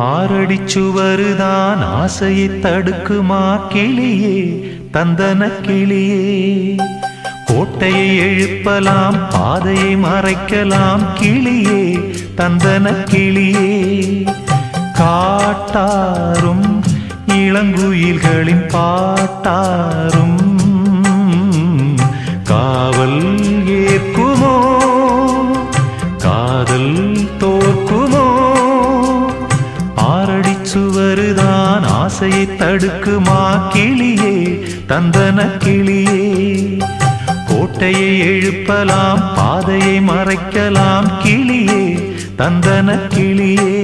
ஆரடிச்சுவருதான் ஆசையை தடுக்குமா கிளியே தந்தன கிளியே. கோட்டையை எழுப்பலாம் பாதையை மறைக்கலாம் கிளியே தந்தன கிளியே. காட்டாரும் இளங்குயில்களின் பாட்டாரும் காவல் ஏற்குமோ காதல் தோற்குமோ. ஆரடிச்சுவருதான் ஆசையை தடுக்குமா கிளியே தந்தன கிளியே. கோட்டையை எழுப்பலாம் பாதையை மறைக்கலாம் கிளியே தந்தன கிளியே.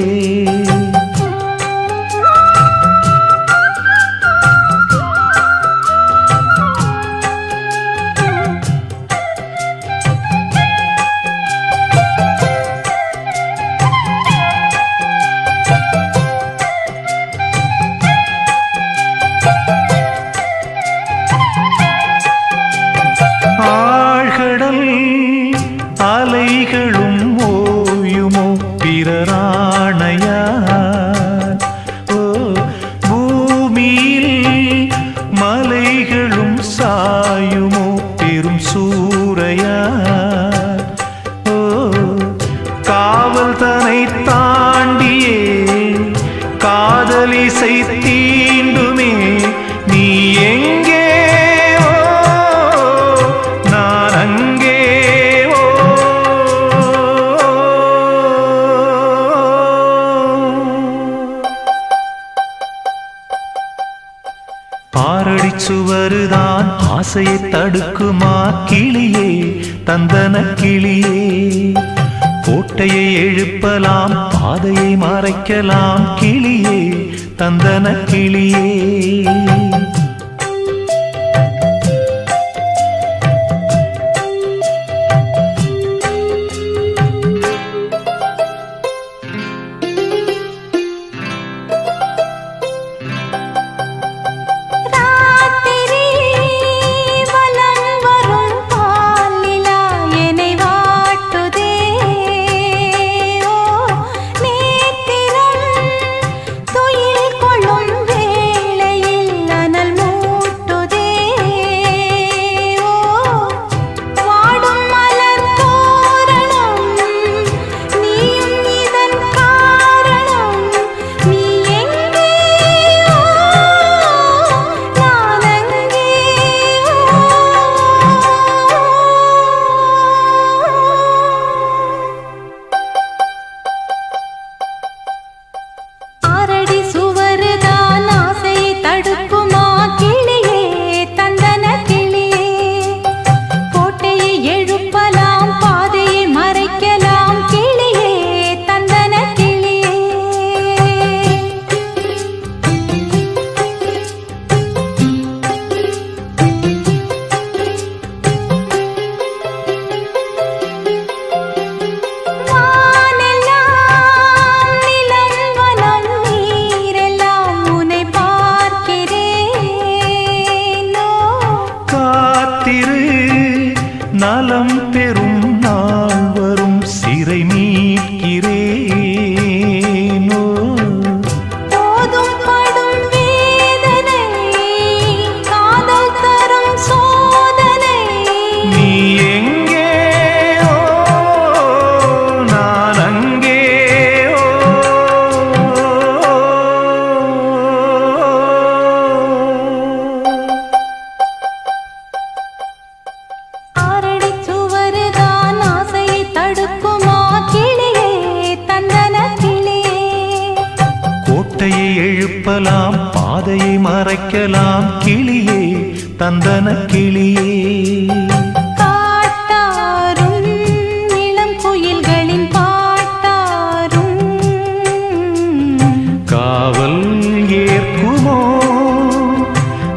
அலைகளும் ஓயுமோ பிறராணையார். ஓ பூமியில் மலைகளும் சாயுமோ பெரும் சூறையார். ஓ காவல் தனை தாண்டியே காதலிசை தீண்டுமே நீ எங்கே ஆரடிச்சுவருதான் ஆசையை தடுக்குமா கிளியே தந்தன கிளியே. கோட்டையை எழுப்பலாம் பாதையை மறைக்கலாம் கிளியே தந்தன கிளியே. நலம் பெறும் நாள் வரும் சிறை மீட்கிறேனோ. போதும் படும் வேதனை காதல் தரும் சோதனை. நீ எங்கே நான் அங்கே கோட்டையை எழுப்பலாம் பாதையை மறைக்கலாம் கிளியே தந்தன கிளியே. காட்டாரும் இளம் குயில்களின் பாட்டாரும் காவல் ஏற்குமோ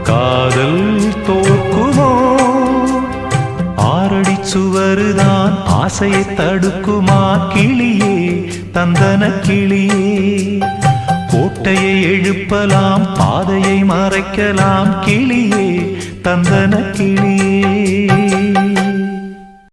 காதல் தோற்குமோ. ஆரடிச்சுவருதான் ஆசையை தடுக்குமா கிளியே தந்தன கிளியே. கோட்டையை எழுப்பலாம் பாதையை மறைக்கலாம் கிளியே தந்தன கிளியே.